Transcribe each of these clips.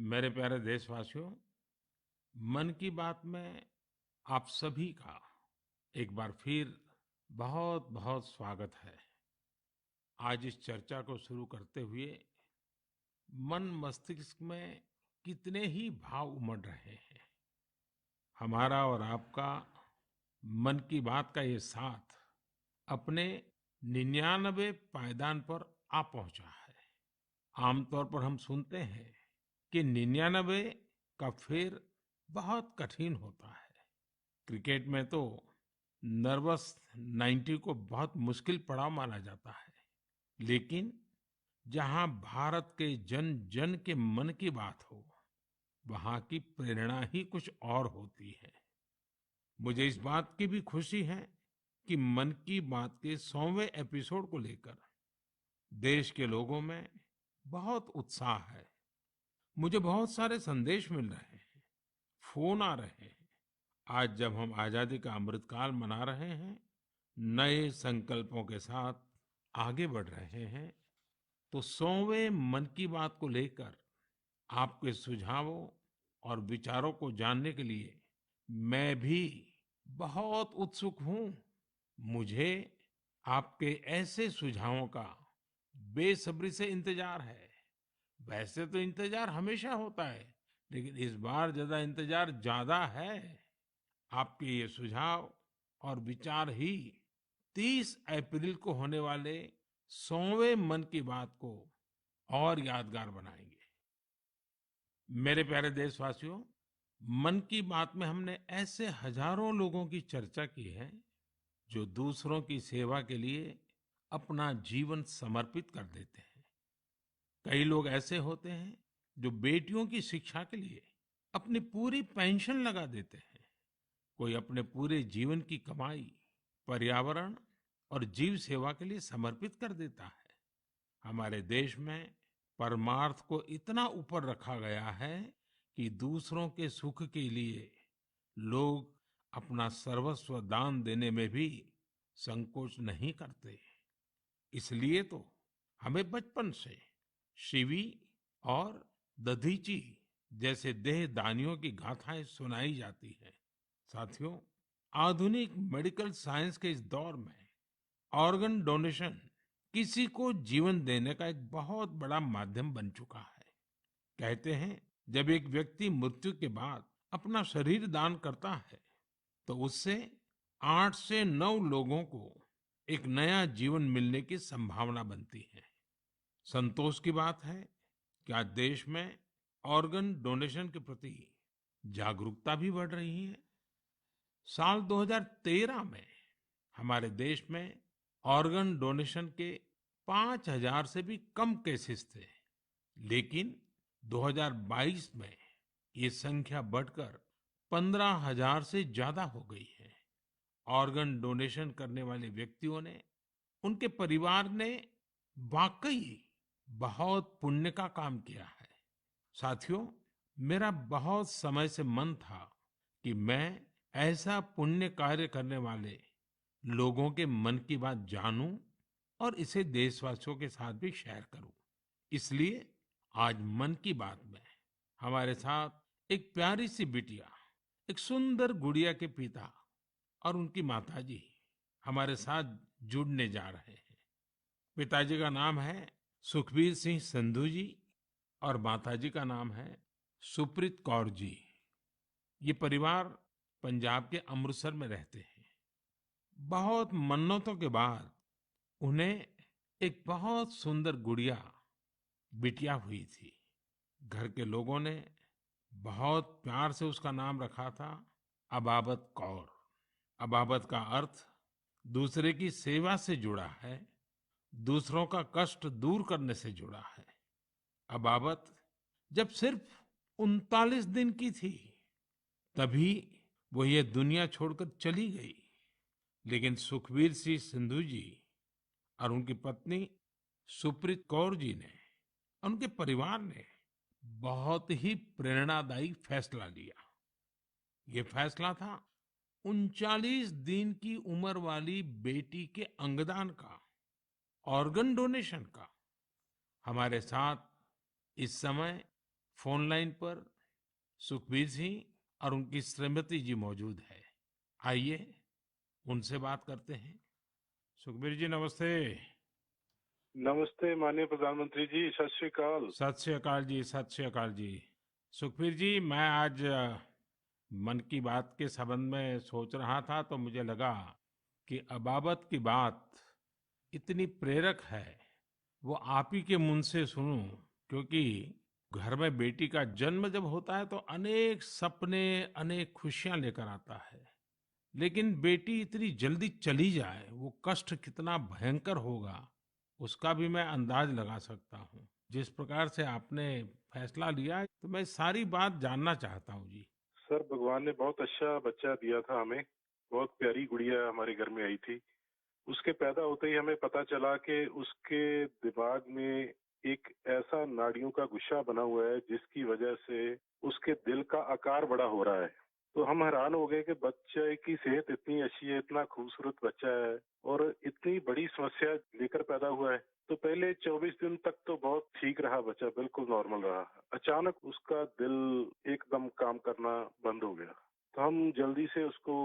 मेरे प्यारे देशवासियों, मन की बात में आप सभी का एक बार फिर बहुत बहुत स्वागत है। आज इस चर्चा को शुरू करते हुए मन मस्तिष्क में कितने ही भाव उमड़ रहे हैं। हमारा और आपका मन की बात का ये साथ अपने 99 पायदान पर आ पहुंचा है। आमतौर पर हम सुनते हैं कि 99 का फेर बहुत कठिन होता है। क्रिकेट में तो नर्वस 90 को बहुत मुश्किल पड़ाव माना जाता है। लेकिन जहां भारत के जन जन के मन की बात हो, वहां की प्रेरणा ही कुछ और होती है। मुझे इस बात की भी खुशी है कि मन की बात के 100वें एपिसोड को लेकर देश के लोगों में बहुत उत्साह है। मुझे बहुत सारे संदेश मिल रहे हैं, फोन आ रहे हैं। आज जब हम आजादी का अमृतकाल मना रहे हैं, नए संकल्पों के साथ आगे बढ़ रहे हैं, तो 100वें मन की बात को लेकर आपके सुझावों और विचारों को जानने के लिए मैं भी बहुत उत्सुक हूँ। मुझे आपके ऐसे सुझावों का बेसब्री से इंतजार है। वैसे तो इंतजार हमेशा होता है, लेकिन इस बार ज्यादा है। आपके ये सुझाव और विचार ही 30 अप्रैल को होने वाले 100वें मन की बात को और यादगार बनाएंगे। मेरे प्यारे देशवासियों, मन की बात में हमने ऐसे हजारों लोगों की चर्चा की है जो दूसरों की सेवा के लिए अपना जीवन समर्पित कर देते हैं। कई लोग ऐसे होते हैं जो बेटियों की शिक्षा के लिए अपनी पूरी पेंशन लगा देते हैं। कोई अपने पूरे जीवन की कमाई पर्यावरण और जीव सेवा के लिए समर्पित कर देता है। हमारे देश में परमार्थ को इतना ऊपर रखा गया है कि दूसरों के सुख के लिए लोग अपना सर्वस्व दान देने में भी संकोच नहीं करते। इसलिए तो हमें बचपन से शिवी और दधीची जैसे देहदानियों की गाथाएं सुनाई जाती हैं। साथियों, आधुनिक मेडिकल साइंस के इस दौर में ऑर्गन डोनेशन किसी को जीवन देने का एक बहुत बड़ा माध्यम बन चुका है। कहते हैं, जब एक व्यक्ति मृत्यु के बाद अपना शरीर दान करता है, तो उससे 8 से 9 लोगों को एक नया जीवन मिलने की संभावना बनती है। संतोष की बात है कि आज देश में ऑर्गन डोनेशन के प्रति जागरूकता भी बढ़ रही है। साल 2013 में हमारे देश में ऑर्गन डोनेशन के 5,000 से भी कम केसेस थे। लेकिन 2022 में ये संख्या बढ़कर 15,000 से ज्यादा हो गई है। ऑर्गन डोनेशन करने वाले व्यक्तियों ने, उनके परिवार ने वाकई बहुत पुण्य का काम किया है। साथियों, मेरा बहुत समय से मन था कि मैं ऐसा पुण्य कार्य करने वाले लोगों के मन की बात जानूं और इसे देशवासियों के साथ भी शेयर करूं। इसलिए आज मन की बात में हमारे साथ एक प्यारी सी बिटिया, एक सुंदर गुड़िया के पिता और उनकी माताजी हमारे साथ जुड़ने जा रहे हैं। पिताजी का नाम है सुखबीर सिंह संधू जी और माताजी का नाम है सुप्रीत कौर जी। ये परिवार पंजाब के अमृतसर में रहते हैं। बहुत मन्नतों के बाद उन्हें एक बहुत सुंदर गुड़िया, बिटिया हुई थी। घर के लोगों ने बहुत प्यार से उसका नाम रखा था अबाबत कौर। अबाबत का अर्थ दूसरे की सेवा से जुड़ा है, दूसरों का कष्ट दूर करने से जुड़ा है। अबाबत जब सिर्फ 39 दिन की थी, तभी वो ये दुनिया छोड़कर चली गई। लेकिन सुखबीर सिंह सिंधु जी और उनकी पत्नी सुप्रीत कौर जी ने, उनके परिवार ने बहुत ही प्रेरणादायी फैसला लिया। ये फैसला था 39 दिन की उम्र वाली बेटी के अंगदान का, ऑर्गन डोनेशन का। हमारे साथ इस समय फोन लाइन पर सुखबीर सिंह और उनकी श्रीमती जी मौजूद है। आइए उनसे बात करते हैं। सुखबीर जी नमस्ते। नमस्ते माननीय प्रधानमंत्री जी, सत श्री अकाल। सत श्री अकाल जी, सत श्री अकाल जी। सुखबीर जी, मैं आज मन की बात के संबंध में सोच रहा था तो मुझे लगा कि अबाबत की बात इतनी प्रेरक है, वो आप ही के मुंह से सुनूं। क्योंकि घर में बेटी का जन्म जब होता है तो अनेक सपने, अनेक खुशियां लेकर आता है। लेकिन बेटी इतनी जल्दी चली जाए, वो कष्ट कितना भयंकर होगा, उसका भी मैं अंदाज लगा सकता हूँ। जिस प्रकार से आपने फैसला लिया है, तो मैं सारी बात जानना चाहता हूँ जी। सर, भगवान ने बहुत अच्छा बच्चा दिया था हमें। बहुत प्यारी गुड़िया हमारे घर में आई थी। उसके पैदा होते ही हमें पता चला कि उसके दिमाग में एक ऐसा नाड़ियों का गुच्छा बना हुआ है जिसकी वजह से उसके दिल का आकार बड़ा हो रहा है। तो हम हैरान हो गए कि बच्चे की सेहत इतनी अच्छी है, इतना खूबसूरत बच्चा है और इतनी बड़ी समस्या लेकर पैदा हुआ है। तो पहले 24 दिन तक तो बहुत ठीक रहा बच्चा, बिल्कुल नॉर्मल रहा। अचानक उसका दिल एकदम काम करना बंद हो गया। तो हम जल्दी से उसको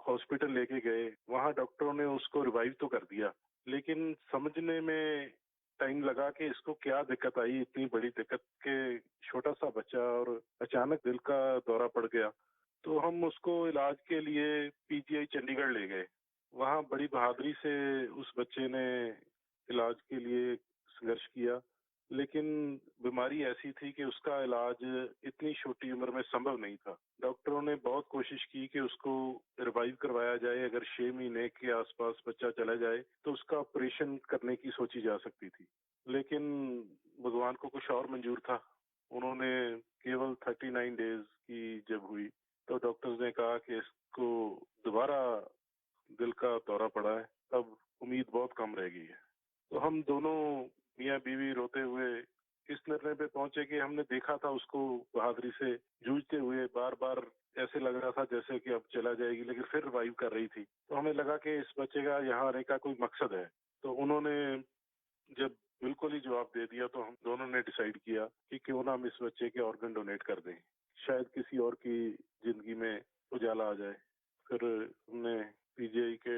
हॉस्पिटल लेके गए। वहाँ डॉक्टरों ने उसको रिवाइव तो कर दिया, लेकिन समझने में टाइम लगा कि इसको क्या दिक्कत आई, इतनी बड़ी दिक्कत के छोटा सा बच्चा और अचानक दिल का दौरा पड़ गया। तो हम उसको इलाज के लिए पीजीआई चंडीगढ़ ले गए। वहाँ बड़ी बहादुरी से उस बच्चे ने इलाज के लिए संघर्ष किया, लेकिन बीमारी ऐसी थी कि उसका इलाज इतनी छोटी उम्र में संभव नहीं था। डॉक्टरों ने बहुत कोशिश की कि उसको रिवाइव करवाया जाए। अगर 6 महीने के आसपास बच्चा चला जाए तो उसका ऑपरेशन करने की सोची जा सकती थी, लेकिन भगवान को कुछ और मंजूर था। उन्होंने केवल 39 डेज की जब हुई तो डॉक्टर्स ने कहा कि इसको दोबारा दिल का दौरा पड़ा है, अब उम्मीद बहुत कम रह गई है। तो हम दोनों मियाँ बीवी रोते हुए इस निर्णय पे पहुंचे कि हमने देखा था उसको बहादुरी से जूझते हुए, बार बार ऐसे लग रहा था जैसे कि अब चला जाएगी, लेकिन फिर रिवाइव कर रही थी। तो हमें लगा कि इस बच्चे का यहाँ आने का कोई मकसद है। तो उन्होंने जब बिल्कुल ही जवाब दे दिया तो हम दोनों ने डिसाइड किया कि क्यों ना हम इस बच्चे के ऑर्गन डोनेट कर दें, शायद किसी और की जिंदगी में उजाला आ जाए। फिर हमने पीजीआई के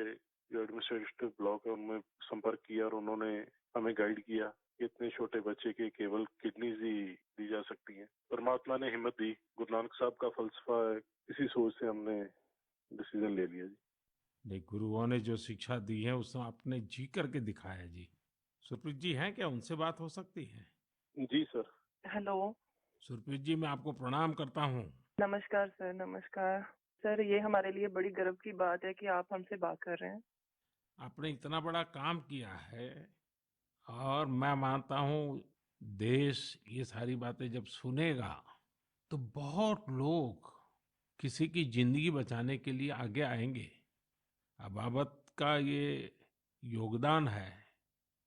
जो एडमिनिस्ट्रेटिव ब्लॉक है उनमें संपर्क किया और उन्होंने हमें गाइड किया कि इतने छोटे बच्चे के केवल किडनीज ही दी जा सकती हैं। परमात्मा ने हिम्मत दी, गुरु नानक साहब का फलसफा है, इसी सोच से हमने डिसीजन ले लिया जी। नहीं, गुरुओं ने जो शिक्षा दी है उसको आपने जी करके दिखाया जी। सुप्रीत जी हैं क्या, उनसे बात हो सकती है? जी सर। हेलो। सुप्रीत जी, मैं आपको प्रणाम करता हूँ। नमस्कार सर, नमस्कार। सर, ये हमारे लिए बड़ी गर्व की बात है कि आप हमसे बात कर रहे हैं। आपने इतना बड़ा काम किया है और मैं मानता हूँ देश ये सारी बातें जब सुनेगा तो बहुत लोग किसी की जिंदगी बचाने के लिए आगे आएंगे। अबाबत का ये योगदान है,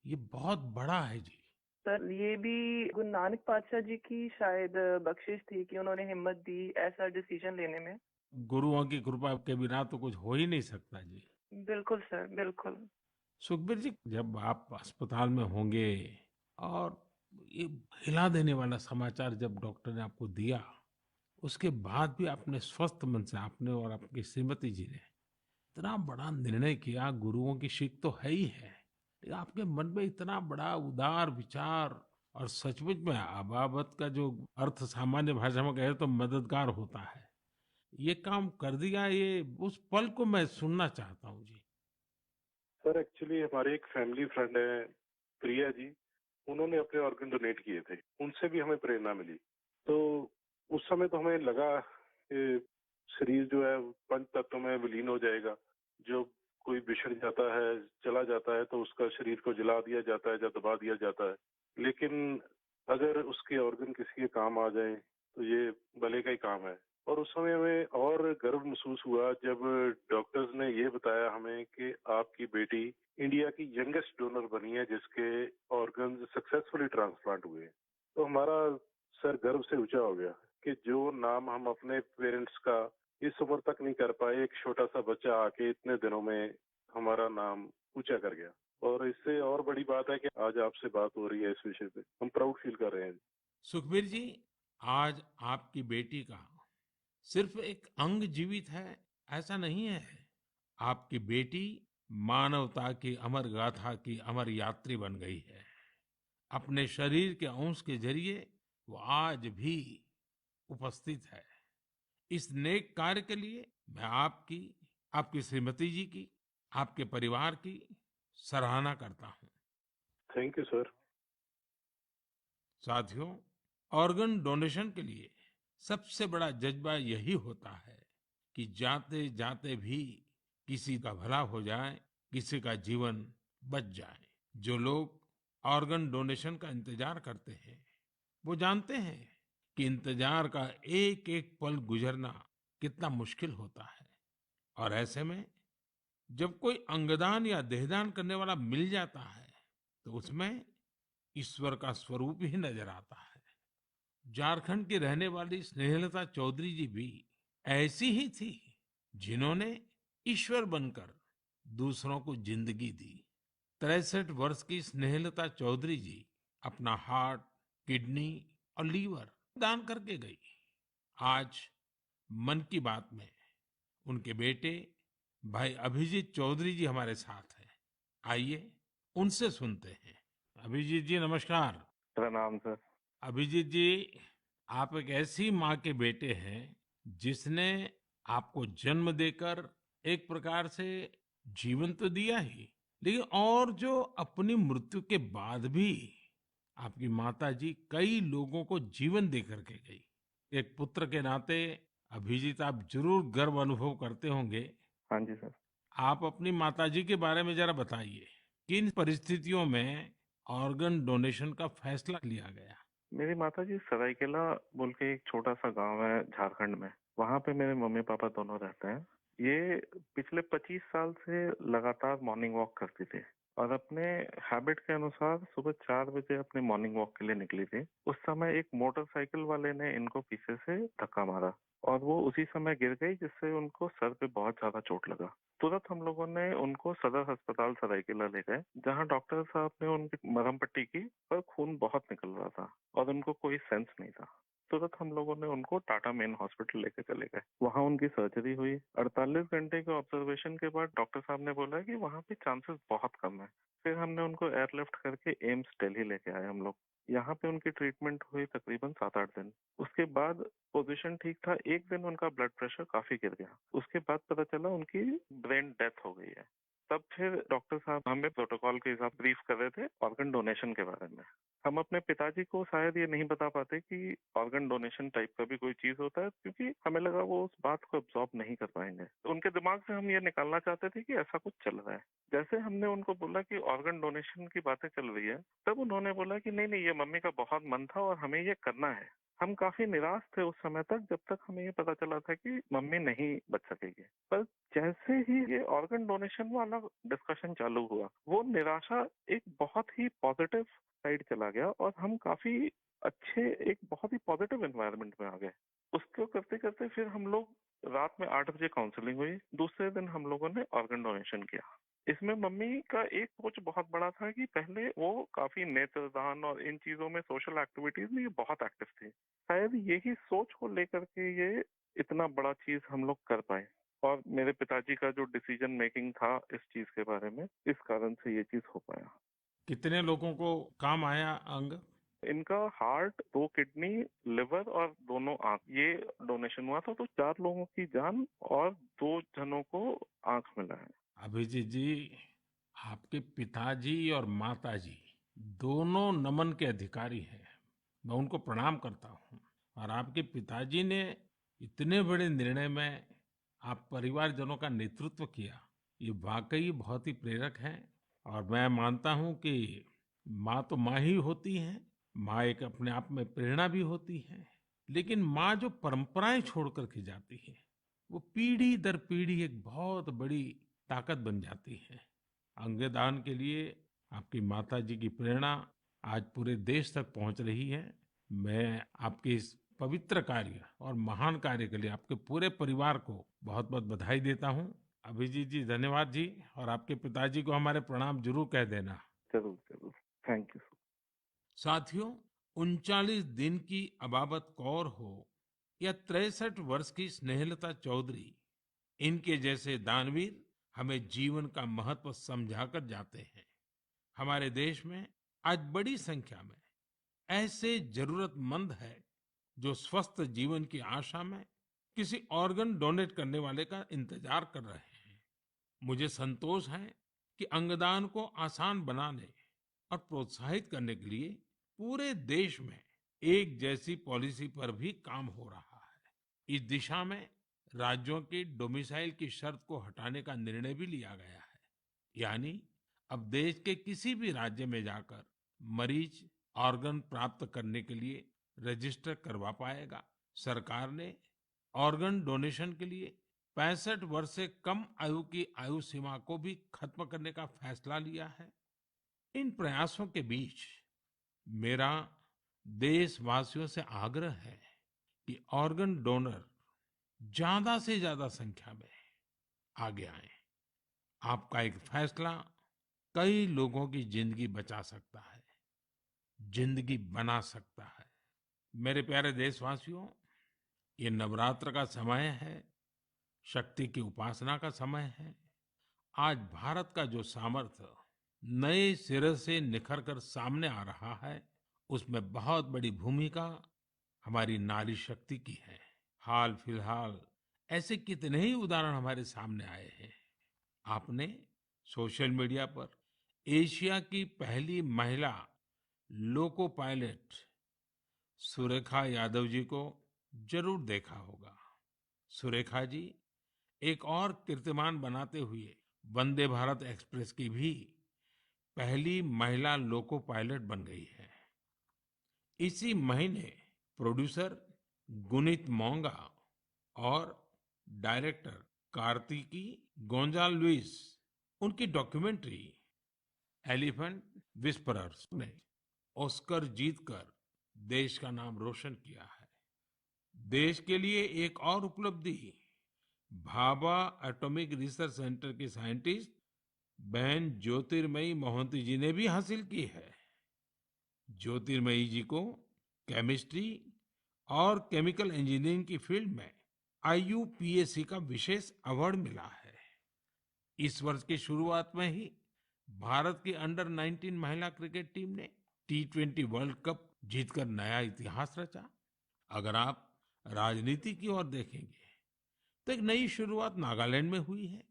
ये बहुत बड़ा है जी। सर, ये भी गुरु नानक पातशाह जी की शायद बख्शिश थी कि उन्होंने हिम्मत दी ऐसा डिसीजन लेने में। गुरुओं की कृपा के बिना तो कुछ हो ही नहीं सकता जी। बिल्कुल सर, बिल्कुल। सुखबीर जी, जब आप अस्पताल में होंगे और ये हिला देने वाला समाचार जब डॉक्टर ने आपको दिया, उसके बाद भी आपने स्वस्थ मन से, आपने और आपकी श्रीमती जी ने इतना बड़ा निर्णय किया। गुरुओं की सीख तो है ही है, लेकिन आपके मन में इतना बड़ा उदार विचार, और सचमुच में अबाबत का जो अर्थ सामान्य भाषा में कहे तो मददगार होता है, ये काम कर दिया। ये उस पल को मैं सुनना चाहता हूँ जी। सर, एक्चुअली हमारे एक फैमिली फ्रेंड है, प्रिया जी। उन्होंने अपने ऑर्गन डोनेट किए थे, उनसे भी हमें प्रेरणा मिली। तो उस समय तो हमें लगा कि शरीर जो है पंच तत्व में विलीन हो जाएगा। जो कोई बिछड़ जाता है, चला जाता है, तो उसका शरीर को जला दिया जाता है या दबा दिया जाता है। लेकिन अगर उसके ऑर्गन किसी के काम आ जाए तो ये भले का ही काम है। और उस समय हमें और गर्व महसूस हुआ जब डॉक्टर्स ने ये बताया हमें कि आपकी बेटी इंडिया की यंगेस्ट डोनर बनी है जिसके ऑर्गन सक्सेसफुली ट्रांसप्लांट हुए। तो हमारा सर गर्व से ऊंचा हो गया कि जो नाम हम अपने पेरेंट्स का इस उम्र तक नहीं कर पाए, एक छोटा सा बच्चा आके इतने दिनों में हमारा नाम ऊंचा कर गया। और इससे और बड़ी बात है कि आज आपसे बात हो रही है इस विषय पे, हम प्राउड फील कर रहे हैं। सुखबीर जी, आज आपकी बेटी का सिर्फ एक अंग जीवित है ऐसा नहीं है। आपकी बेटी मानवता की अमर गाथा की अमर यात्री बन गई है। अपने शरीर के अंश के जरिए वो आज भी उपस्थित है। इस नेक कार्य के लिए मैं आपकी, आपकी श्रीमती जी की, आपके परिवार की सराहना करता हूँ। Thank you sir. साथियों, ऑर्गन डोनेशन के लिए सबसे बड़ा जज्बा यही होता है कि जाते जाते भी किसी का भला हो जाए, किसी का जीवन बच जाए। जो लोग ऑर्गन डोनेशन का इंतजार करते हैं वो जानते हैं कि इंतजार का एक एक पल गुजरना कितना मुश्किल होता है। और ऐसे में जब कोई अंगदान या देहदान करने वाला मिल जाता है तो उसमें ईश्वर का स्वरूप ही नजर आता है। झारखंड की रहने वाली स्नेहलता चौधरी जी भी ऐसी ही थी, जिन्होंने ईश्वर बनकर दूसरों को जिंदगी दी। 63 वर्ष की स्नेहलता चौधरी जी अपना हार्ट, किडनी और लीवर दान करके गई। आज मन की बात में उनके बेटे भाई अभिजीत चौधरी जी हमारे साथ हैं। आइए उनसे सुनते हैं। अभिजीत जी नमस्कार। प्रणाम सर। अभिजीत जी, आप एक ऐसी माँ के बेटे हैं जिसने आपको जन्म देकर एक प्रकार से जीवन तो दिया ही, लेकिन और जो अपनी मृत्यु के बाद भी आपकी माता जी कई लोगों को जीवन दे करके गई। एक पुत्र के नाते अभिजीत आप जरूर गर्व अनुभव करते होंगे। हाँ जी सर। आप अपनी माताजी के बारे में जरा बताइए, किन परिस्थितियों में ऑर्गन डोनेशन का फैसला लिया गया? मेरी माताजी सरायकेला बोल के एक छोटा सा गांव है झारखंड में, वहाँ पे मेरे मम्मी पापा दोनों रहते हैं। ये पिछले 25 साल से लगातार मॉर्निंग वॉक करती थी और अपने हैबिट के अनुसार सुबह 4 बजे अपने मॉर्निंग वॉक के लिए निकली थी। उस समय एक मोटरसाइकिल वाले ने इनको पीछे से धक्का मारा और वो उसी समय गिर गई, जिससे उनको सर पे बहुत ज्यादा चोट लगा। तुरंत हम लोगों ने उनको सदर अस्पताल सरायकेला ले गए, जहाँ डॉक्टर साहब ने उनकी मरहम पट्टी की, पर खून बहुत निकल रहा था और उनको कोई सेंस नहीं था। तुरंत हम लोगों ने उनको टाटा मेन हॉस्पिटल लेके चले गए। वहाँ उनकी सर्जरी हुई। 48 घंटे के ऑब्जर्वेशन के बाद डॉक्टर साहब ने बोला कि वहाँ पे चांसेस बहुत कम है। फिर हमने उनको एयरलिफ्ट करके एम्स दिल्ली लेके आए हम लोग। यहाँ पे उनकी ट्रीटमेंट हुई तकरीबन 7-8 दिन। उसके बाद पोजीशन ठीक था। एक दिन उनका ब्लड प्रेशर काफी गिर गया। उसके बाद पता चला उनकी ब्रेन डेथ हो गई है। तब फिर डॉक्टर साहब हमें प्रोटोकॉल के हिसाब ब्रीफ कर रहे थे ऑर्गन डोनेशन के बारे में। हम अपने पिताजी को शायद ये नहीं बता पाते कि ऑर्गन डोनेशन टाइप का भी कोई चीज होता है, क्योंकि हमें लगा वो उस बात को अब्सॉर्ब नहीं कर पाएंगे। तो उनके दिमाग से हम ये निकालना चाहते थे कि ऐसा कुछ चल रहा है। जैसे हमने उनको बोला कि ऑर्गन डोनेशन की बातें चल रही है, तब उन्होंने बोला कि नहीं नहीं, ये मम्मी का बहुत मन था और हमें ये करना है। हम काफी निराश थे उस समय तक, जब तक हमें ये पता चला था कि मम्मी नहीं बच सकेगी। पर जैसे ही ये ऑर्गन डोनेशन वाला डिस्कशन चालू हुआ, वो निराशा एक बहुत ही पॉजिटिव साइड चला गया और हम काफी अच्छे, एक बहुत ही पॉजिटिव एनवायरनमेंट में आ गए। उसको करते करते फिर हम लोग रात में 8 बजे काउंसलिंग हुई। दूसरे दिन हम लोगों ने ऑर्गन डोनेशन किया। इसमें मम्मी का एक सोच बहुत बड़ा था कि पहले वो काफी नेत्रदान और इन चीजों में, सोशल एक्टिविटीज में ये बहुत एक्टिव थी। शायद यही सोच को लेकर के ये इतना बड़ा चीज हम लोग कर पाए। और मेरे पिताजी का जो डिसीजन मेकिंग था इस चीज के बारे में, इस कारण से ये चीज हो पाया। कितने लोगों को काम आया अंग? इनका हार्ट, 2 किडनी, लिवर और दोनों आंख, ये डोनेशन हुआ था। तो 4 लोगों की जान और 2 जनों को आंख मिला है। अभिजीत जी, आपके पिताजी और माताजी दोनों नमन के अधिकारी हैं। मैं उनको प्रणाम करता हूँ। और आपके पिताजी ने इतने बड़े निर्णय में आप परिवारजनों का नेतृत्व किया, ये वाकई बहुत ही प्रेरक है। और मैं मानता हूँ कि माँ तो माँ ही होती है, माँ एक अपने आप में प्रेरणा भी होती है, लेकिन माँ जो परंपराएं छोड़ करके जाती है, वो पीढ़ी दर पीढ़ी एक बहुत बड़ी ताकत बन जाती है। अंगदान के लिए आपकी माता जी की प्रेरणा आज पूरे देश तक पहुंच रही है। मैं आपके इस पवित्र कार्य और महान कार्य के लिए आपके पूरे परिवार को बहुत बहुत बधाई देता हूं। अभिजीत जी धन्यवाद जी, और आपके पिताजी को हमारे प्रणाम जरूर कह देना। जरूर जरूर। Thank you. साथियों, 39 दिन की अबाबत कौर हो या 63 वर्ष की स्नेहलता चौधरी, इनके जैसे दानवीर हमें जीवन का महत्व समझाकर जाते हैं। हमारे देश में आज बड़ी संख्या में ऐसे जरूरतमंद है जो स्वस्थ जीवन की आशा में किसी ऑर्गन डोनेट करने वाले का इंतजार कर रहे हैं। मुझे संतोष है कि अंगदान को आसान बनाने और प्रोत्साहित करने के लिए पूरे देश में एक जैसी पॉलिसी पर भी काम हो रहा है। इस दिशा में राज्यों की डोमिसाइल की शर्त को हटाने का निर्णय भी लिया गया है। यानी अब देश के किसी भी राज्य में जाकर मरीज ऑर्गन प्राप्त करने के लिए रजिस्टर करवा पाएगा। सरकार ने ऑर्गन डोनेशन के लिए 65 वर्ष से कम आयु की आयु सीमा को भी खत्म करने का फैसला लिया है। इन प्रयासों के बीच मेरा देशवासियों से आग्रह है कि ऑर्गन डोनर ज्यादा से ज्यादा संख्या में आगे आएं। आपका एक फैसला कई लोगों की जिंदगी बचा सकता है, जिंदगी बना सकता है। मेरे प्यारे देशवासियों, ये नवरात्र का समय है, शक्ति की उपासना का समय है। आज भारत का जो सामर्थ्य नए सिरे से निखर कर सामने आ रहा है, उसमें बहुत बड़ी भूमिका हमारी नारी शक्ति की है। हाल फिलहाल ऐसे कितने ही उदाहरण हमारे सामने आए हैं। आपने सोशल मीडिया पर एशिया की पहली महिला लोको पायलट सुरेखा यादव जी को जरूर देखा होगा। सुरेखा जी एक और कीर्तिमान बनाते हुए वंदे भारत एक्सप्रेस की भी पहली महिला लोको पायलट बन गई है। इसी महीने प्रोड्यूसर गुनीत मोंगा और डायरेक्टर कार्तिकी गोंजाल्विस, उनकी डॉक्यूमेंट्री एलिफेंट विस्परर्स ने ऑस्कर जीतकर देश का नाम रोशन किया है। देश के लिए एक और उपलब्धि भाभा एटॉमिक रिसर्च सेंटर के साइंटिस्ट बहन ज्योतिर्मयी मोहंती जी ने भी हासिल की है। ज्योतिर्मयी जी को केमिस्ट्री और केमिकल इंजीनियरिंग की फील्ड में IUPAC का विशेष अवार्ड मिला है। इस वर्ष की शुरुआत में ही भारत की अंडर 19 महिला क्रिकेट टीम ने T20 वर्ल्ड कप जीतकर नया इतिहास रचा। अगर आप राजनीति की ओर देखेंगे तो एक नई शुरुआत नागालैंड में हुई है।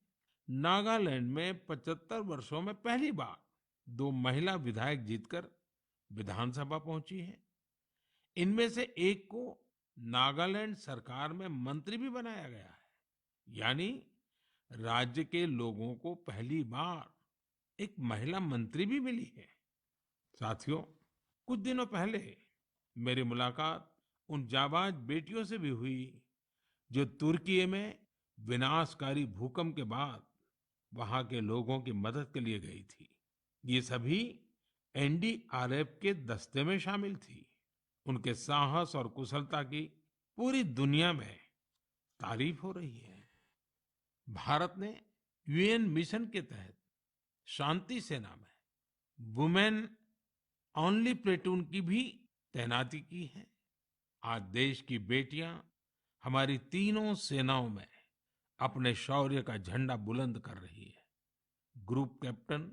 नागालैंड में 75 वर्षों में पहली बार 2 महिला विधायक जीतकर विधानसभा पहुंची हैं। इनमें से एक को नागालैंड सरकार में मंत्री भी बनाया गया है। यानी राज्य के लोगों को पहली बार एक महिला मंत्री भी मिली है। साथियों, कुछ दिनों पहले मेरी मुलाकात उन जाबाज बेटियों से भी हुई जो तुर्की में विनाशकारी भूकंप के बाद वहां के लोगों की मदद के लिए गई थी। ये सभी NDRF के दस्ते में शामिल थी। उनके साहस और कुशलता की पूरी दुनिया में तारीफ हो रही है। भारत ने UN मिशन के तहत शांति सेना में वुमेन ओनली प्लेटून की भी तैनाती की है। आज देश की बेटियां हमारी तीनों सेनाओं में अपने शौर्य का झंडा बुलंद कर रही है। Group captain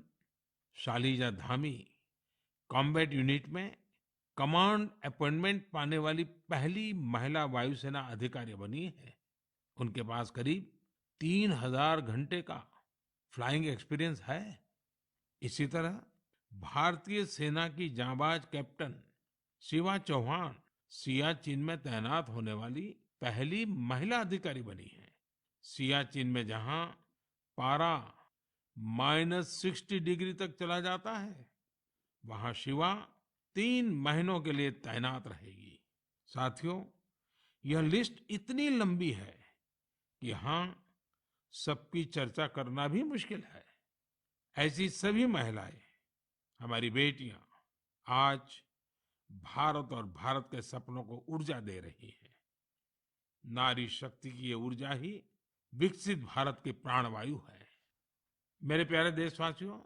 Shaliza Dhami combat unit में कमांड अपॉइंटमेंट पाने वाली पहली महिला वायुसेना अधिकारी बनी है। उनके पास करीब 3000 घंटे का फ्लाइंग एक्सपीरियंस है। इसी तरह भारतीय सेना की जांबाज कैप्टन शिवा चौहान सियाचिन में तैनात होने वाली पहली महिला अधिकारी बनी है। सियाचिन में जहां पारा -60 डिग्री तक चला जाता है, वहां शिवा 3 महीनों के लिए तैनात रहेगी। साथियों, यह लिस्ट इतनी लंबी है कि यहाँ सबकी चर्चा करना भी मुश्किल है। ऐसी सभी महिलाएं, हमारी बेटियां आज भारत और भारत के सपनों को ऊर्जा दे रही हैं। नारी शक्ति की ये ऊर्जा ही विकसित भारत की प्राणवायु है। मेरे प्यारे देशवासियों,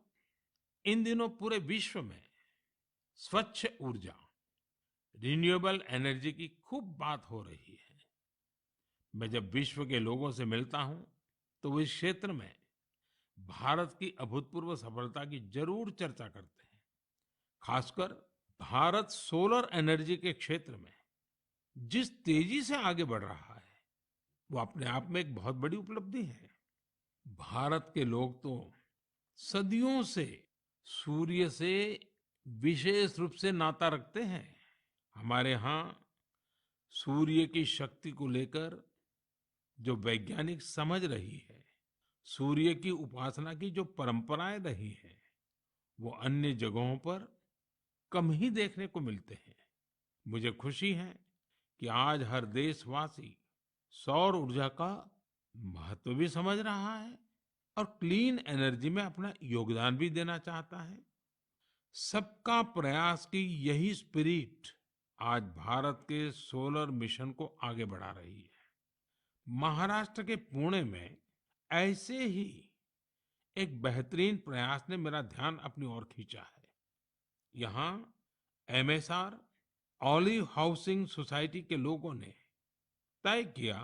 इन दिनों पूरे विश्व में स्वच्छ ऊर्जा रिन्यूएबल एनर्जी की खूब बात हो रही है। मैं जब विश्व के लोगों से मिलता हूं तो वो इस क्षेत्र में भारत की अभूतपूर्व सफलता की जरूर चर्चा करते हैं। खासकर भारत सोलर एनर्जी के क्षेत्र में जिस तेजी से आगे बढ़ रहा है वो अपने आप में एक बहुत बड़ी उपलब्धि है। भारत के लोग तो सदियों से सूर्य से विशेष रूप से नाता रखते हैं। हमारे यहाँ सूर्य की शक्ति को लेकर जो वैज्ञानिक समझ रही है, सूर्य की उपासना की जो परंपराएं रही है, वो अन्य जगहों पर कम ही देखने को मिलते हैं। मुझे खुशी है कि आज हर देशवासी सौर ऊर्जा का महत्व भी समझ रहा है और क्लीन एनर्जी में अपना योगदान भी देना चाहता है। सबका प्रयास की यही स्पिरिट आज भारत के सोलर मिशन को आगे बढ़ा रही है। महाराष्ट्र के पुणे में ऐसे ही एक बेहतरीन प्रयास ने मेरा ध्यान अपनी ओर खींचा है। यहाँ एमएसआर ऑलिव हाउसिंग सोसाइटी के लोगों ने तय किया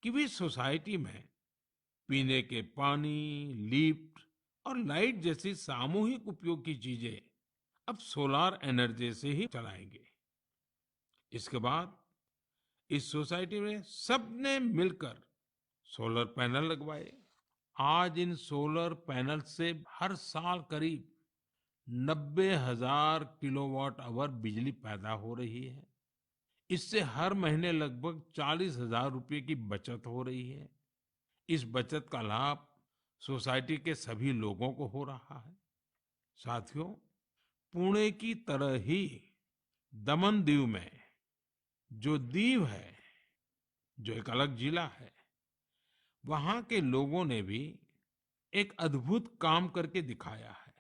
कि वे सोसाइटी में पीने के पानी, लिफ्ट और लाइट जैसी सामूहिक उपयोग की चीजें अब सोलार एनर्जी से ही चलाएंगे। इसके बाद इस सोसाइटी में सबने मिलकर सोलर पैनल लगवाए। आज इन सोलर पैनल से हर साल करीब 90,000 किलोवाट आवर बिजली पैदा हो रही है। इससे हर महीने लगभग 40,000 रुपए की बचत हो रही है। इस बचत का लाभ सोसाइटी के सभी लोगों को हो रहा है। साथियों, पुणे की तरह ही दमन दीव में जो दीव है, जो एक अलग जिला है, वहां के लोगों ने भी एक अद्भुत काम करके दिखाया है।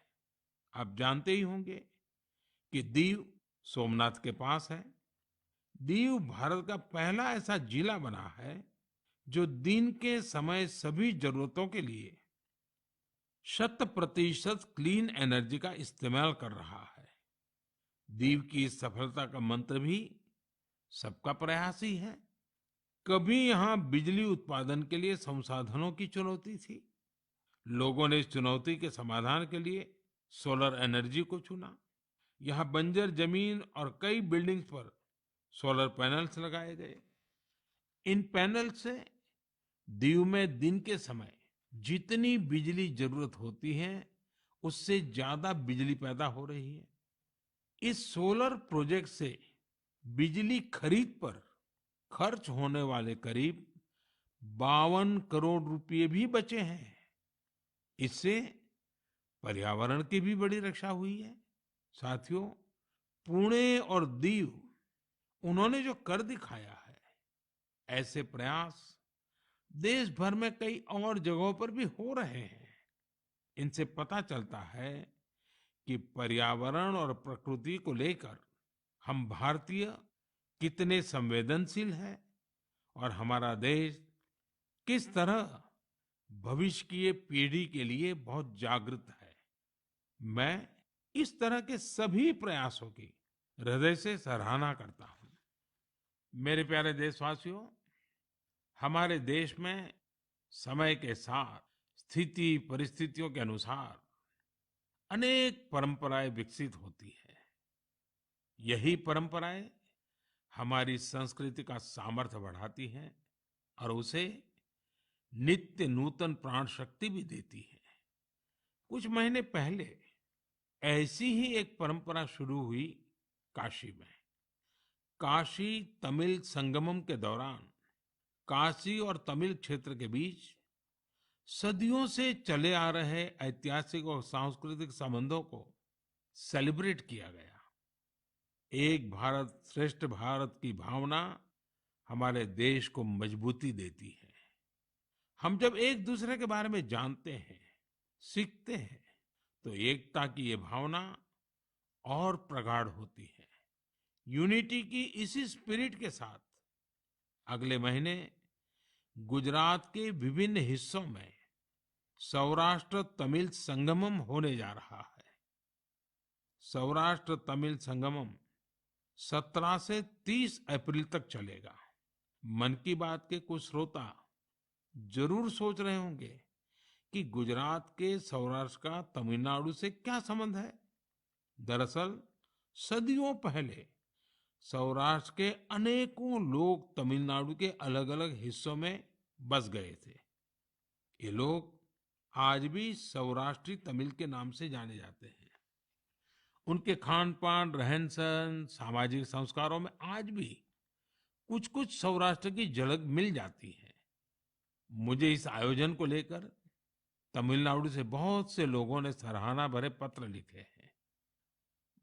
आप जानते ही होंगे कि दीव सोमनाथ के पास है। दीव भारत का पहला ऐसा जिला बना है जो दिन के समय सभी जरूरतों के लिए 100% क्लीन एनर्जी का इस्तेमाल कर रहा है। दीव की इस सफलता का मंत्र भी सबका प्रयास ही है। कभी यहाँ बिजली उत्पादन के लिए संसाधनों की चुनौती थी। लोगों ने इस चुनौती के समाधान के लिए सोलर एनर्जी को चुना। यहाँ बंजर जमीन और कई बिल्डिंग्स पर सोलर पैनल्स लगाए गए। इन पैनल से दीव में दिन के समय जितनी बिजली जरूरत होती है उससे ज्यादा बिजली पैदा हो रही है। इस सोलर प्रोजेक्ट से बिजली खरीद पर खर्च होने वाले करीब 52 करोड़ रुपए भी बचे हैं। इससे पर्यावरण की भी बड़ी रक्षा हुई है। साथियों, पुणे और दीव उन्होंने जो कर दिखाया है, ऐसे प्रयास देश भर में कई और जगहों पर भी हो रहे हैं। इनसे पता चलता है कि पर्यावरण और प्रकृति को लेकर हम भारतीय कितने संवेदनशील हैं और हमारा देश किस तरह भविष्य की ये पीढ़ी के लिए बहुत जागृत है। मैं इस तरह के सभी प्रयासों की हृदय से सराहना करता हूं। मेरे प्यारे देशवासियों, हमारे देश में समय के साथ स्थिति परिस्थितियों के अनुसार अनेक परंपराएं विकसित होती है। यही परंपराएं हमारी संस्कृति का सामर्थ्य बढ़ाती हैं और उसे नित्य नूतन प्राण शक्ति भी देती है। कुछ महीने पहले ऐसी ही एक परंपरा शुरू हुई काशी में। काशी तमिल संगमम के दौरान काशी और तमिल क्षेत्र के बीच सदियों से चले आ रहे ऐतिहासिक और सांस्कृतिक संबंधों को सेलिब्रेट किया गया। एक भारत श्रेष्ठ भारत की भावना हमारे देश को मजबूती देती है। हम जब एक दूसरे के बारे में जानते हैं, सीखते हैं, तो एकता की ये भावना और प्रगाढ़ होती है। यूनिटी की इसी स्पिरिट के साथ अगले महीने गुजरात के विभिन्न हिस्सों में सौराष्ट्र तमिल संगमम होने जा रहा है। सौराष्ट्र तमिल संगमम 17 से 30 अप्रैल तक चलेगा। मन की बात के कुछ श्रोता जरूर सोच रहे होंगे कि गुजरात के सौराष्ट्र का तमिलनाडु से क्या संबंध है। दरअसल सदियों पहले सौराष्ट्र के अनेकों लोग तमिलनाडु के अलग-अलग हिस्सों में बस गए थे। ये लोग आज भी सौराष्ट्री तमिल के नाम से जाने जाते हैं। उनके खान पान, रहन सहन, सामाजिक संस्कारों में आज भी कुछ कुछ सौराष्ट्र की झलक मिल जाती है। मुझे इस आयोजन को लेकर तमिलनाडु से बहुत से लोगों ने सराहना भरे पत्र लिखे हैं।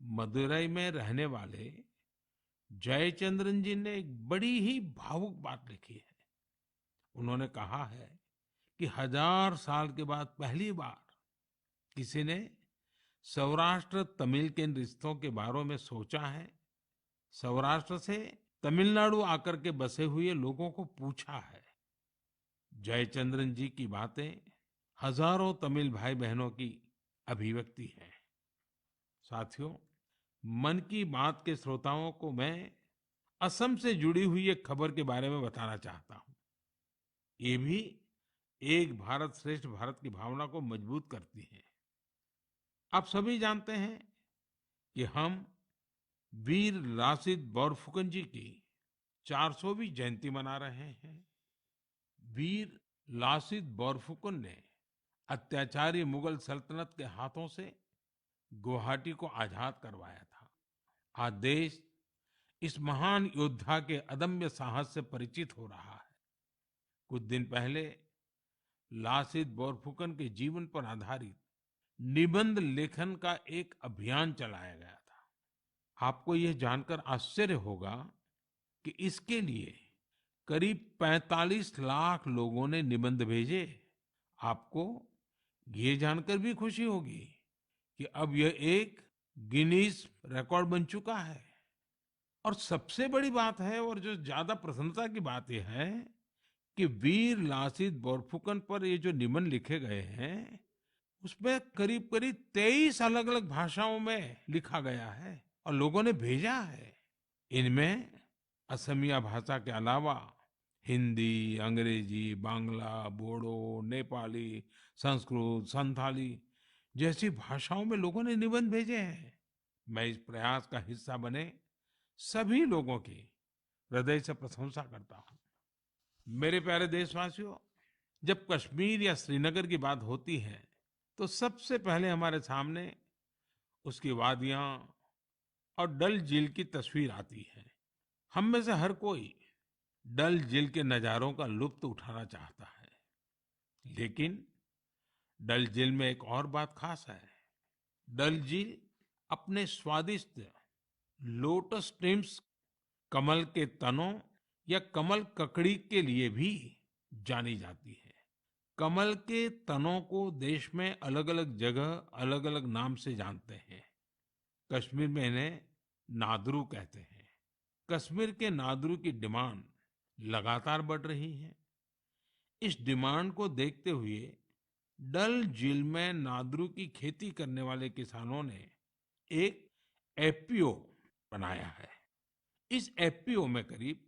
मदुरई में रहने वाले जयचंद्रन जी ने एक बड़ी ही भावुक बात लिखी है। उन्होंने कहा है कि 1000 साल के बाद पहली बार किसी ने सौराष्ट्र तमिल के रिश्तों के बारे में सोचा है। सौराष्ट्र से तमिलनाडु आकर के बसे हुए लोगों को पूछा है। जयचंद्रन जी की बातें हजारों तमिल भाई बहनों की अभिव्यक्ति है। साथियों, मन की बात के श्रोताओं को मैं असम से जुड़ी हुई एक खबर के बारे में बताना चाहता हूँ। ये भी एक भारत श्रेष्ठ भारत की भावना को मजबूत करती है। आप सभी जानते हैं कि हम वीर लासित बोरफुकन जी की 400वीं जयंती मना रहे हैं। वीर लासित बोरफुकन ने अत्याचारी मुगल सल्तनत के हाथों से गुवाहाटी को आजाद करवाया था। आज देश इस महान योद्धा के अदम्य साहस से परिचित हो रहा है। कुछ दिन पहले लासित बोरफुकन के जीवन पर आधारित निबंध लेखन का एक अभियान चलाया गया था। आपको यह जानकर आश्चर्य होगा कि इसके लिए करीब 45 लाख लोगों ने निबंध भेजे। आपको ये जानकर भी खुशी होगी कि अब यह एक गिनीज रिकॉर्ड बन चुका है। और सबसे बड़ी बात है, और जो ज्यादा प्रसन्नता की बात यह है कि वीर लासित बोरफुकन पर ये जो निबंध लिखे गए हैं, उसमें करीब करीब 23 अलग अलग भाषाओं में लिखा गया है और लोगों ने भेजा है। इनमें असमिया भाषा के अलावा हिंदी, अंग्रेजी, बांग्ला, बोडो, नेपाली, संस्कृत, संथाली जैसी भाषाओं में लोगों ने निबंध भेजे हैं। मैं इस प्रयास का हिस्सा बने सभी लोगों की हृदय से प्रशंसा करता हूँ। मेरे प्यारे देशवासियों, जब कश्मीर या श्रीनगर की बात होती है तो सबसे पहले हमारे सामने उसकी वादियां और डल झील की तस्वीर आती है। हम में से हर कोई डल झील के नजारों का लुत्फ उठाना चाहता है, लेकिन डल झील में एक और बात खास है। डल झील अपने स्वादिष्ट लोटस स्टेम्स, कमल के तनों या कमल ककड़ी के लिए भी जानी जाती है। कमल के तनों को देश में अलग अलग जगह अलग अलग नाम से जानते हैं। कश्मीर में इन्हें नादरू कहते हैं। कश्मीर के नादरू की डिमांड लगातार बढ़ रही है। इस डिमांड को देखते हुए डल झील में नादरू की खेती करने वाले किसानों ने एक एफपीओ बनाया है। इस एफपीओ में करीब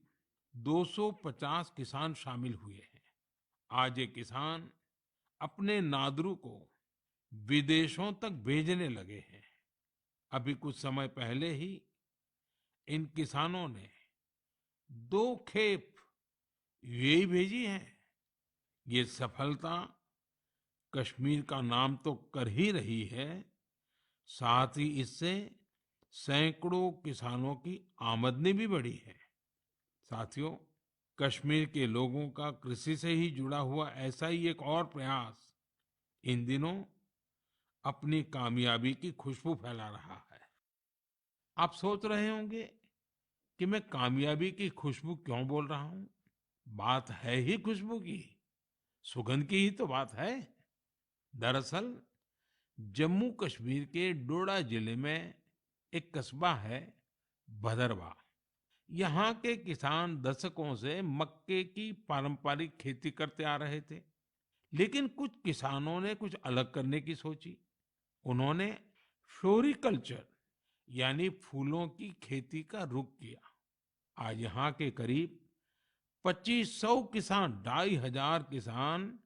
250 किसान शामिल हुए हैं। आज ये किसान अपने नादरू को विदेशों तक भेजने लगे हैं। अभी कुछ समय पहले ही इन किसानों ने 2 खेप यूएई भेजी है। ये सफलता कश्मीर का नाम तो कर ही रही है, साथ ही इससे सैकड़ों किसानों की आमदनी भी बढ़ी है। साथियों, कश्मीर के लोगों का कृषि से ही जुड़ा हुआ ऐसा ही एक और प्रयास इन दिनों अपनी कामयाबी की खुशबू फैला रहा है। आप सोच रहे होंगे कि मैं कामयाबी की खुशबू क्यों बोल रहा हूं? बात है ही खुशबू की, सुगंध की ही तो बात है। दरअसल जम्मू कश्मीर के डोडा जिले में एक कस्बा है भदरवा। यहाँ के किसान दशकों से मक्के की पारंपरिक खेती करते आ रहे थे, लेकिन कुछ किसानों ने कुछ अलग करने की सोची। उन्होंने फ्लोरिकल्चर यानी फूलों की खेती का रुख किया। आज यहाँ के करीब 2500 किसान, 2500 किसान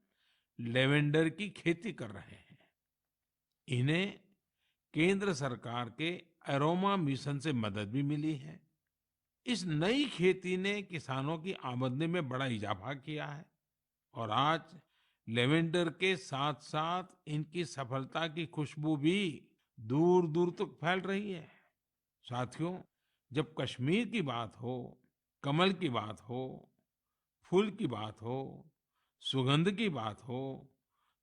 लेवेंडर की खेती कर रहे हैं। इन्हें केंद्र सरकार के अरोमा मिशन से मदद भी मिली है। इस नई खेती ने किसानों की आमदनी में बड़ा इजाफा किया है और आज लेवेंडर के साथ साथ इनकी सफलता की खुशबू भी दूर दूर तक फैल रही है। साथियों, जब कश्मीर की बात हो, कमल की बात हो, फूल की बात हो, सुगंध की बात हो,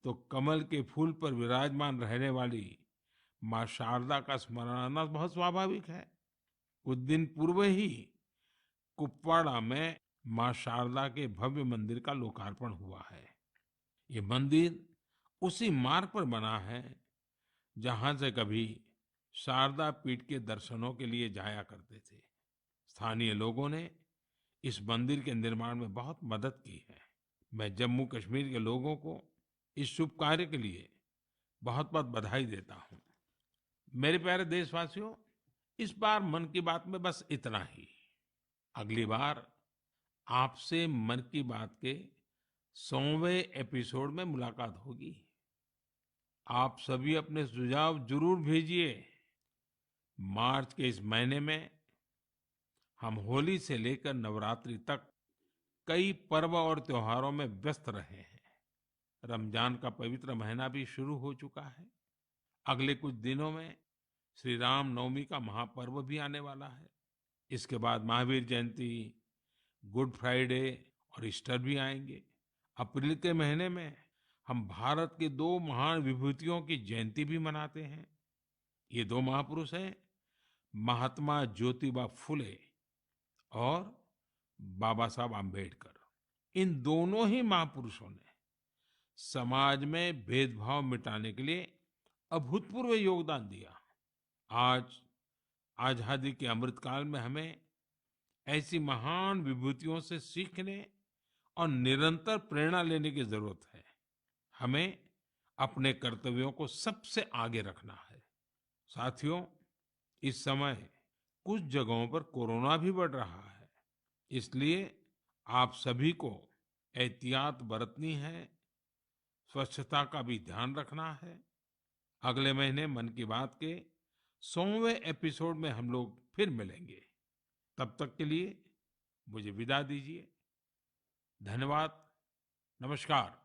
तो कमल के फूल पर विराजमान रहने वाली माँ शारदा का स्मरण आना बहुत स्वाभाविक है। कुछ दिन पूर्व ही कुपवाड़ा में माँ शारदा के भव्य मंदिर का लोकार्पण हुआ है। ये मंदिर उसी मार्ग पर बना है जहां से कभी शारदा पीठ के दर्शनों के लिए जाया करते थे। स्थानीय लोगों ने इस मंदिर के निर्माण में बहुत मदद की है। मैं जम्मू कश्मीर के लोगों को इस शुभ कार्य के लिए बहुत बहुत बधाई देता हूँ। मेरे प्यारे देशवासियों, इस बार मन की बात में बस इतना ही। अगली बार आपसे मन की बात के 100वें एपिसोड में मुलाकात होगी। आप सभी अपने सुझाव जरूर भेजिए। मार्च के इस महीने में हम होली से लेकर नवरात्रि तक कई पर्व और त्योहारों में व्यस्त रहे हैं। रमजान का पवित्र महीना भी शुरू हो चुका है। अगले कुछ दिनों में श्री राम नवमी का महापर्व भी आने वाला है। इसके बाद महावीर जयंती, गुड फ्राइडे और ईस्टर भी आएंगे। अप्रैल के महीने में हम भारत के दो महान विभूतियों की जयंती भी मनाते हैं। ये दो महापुरुष हैं महात्मा ज्योतिबा फुले और बाबा साहब आम्बेडकर। इन दोनों ही महापुरुषों ने समाज में भेदभाव मिटाने के लिए अभूतपूर्व योगदान दिया। आज आजादी के अमृतकाल में हमें ऐसी महान विभूतियों से सीखने और निरंतर प्रेरणा लेने की जरूरत है। हमें अपने कर्तव्यों को सबसे आगे रखना है। साथियों, इस समय कुछ जगहों पर कोरोना भी बढ़ रहा है, इसलिए आप सभी को एहतियात बरतनी है, स्वच्छता का भी ध्यान रखना है। अगले महीने मन की बात के 100वें एपिसोड में हम लोग फिर मिलेंगे। तब तक के लिए मुझे विदा दीजिए। धन्यवाद। नमस्कार।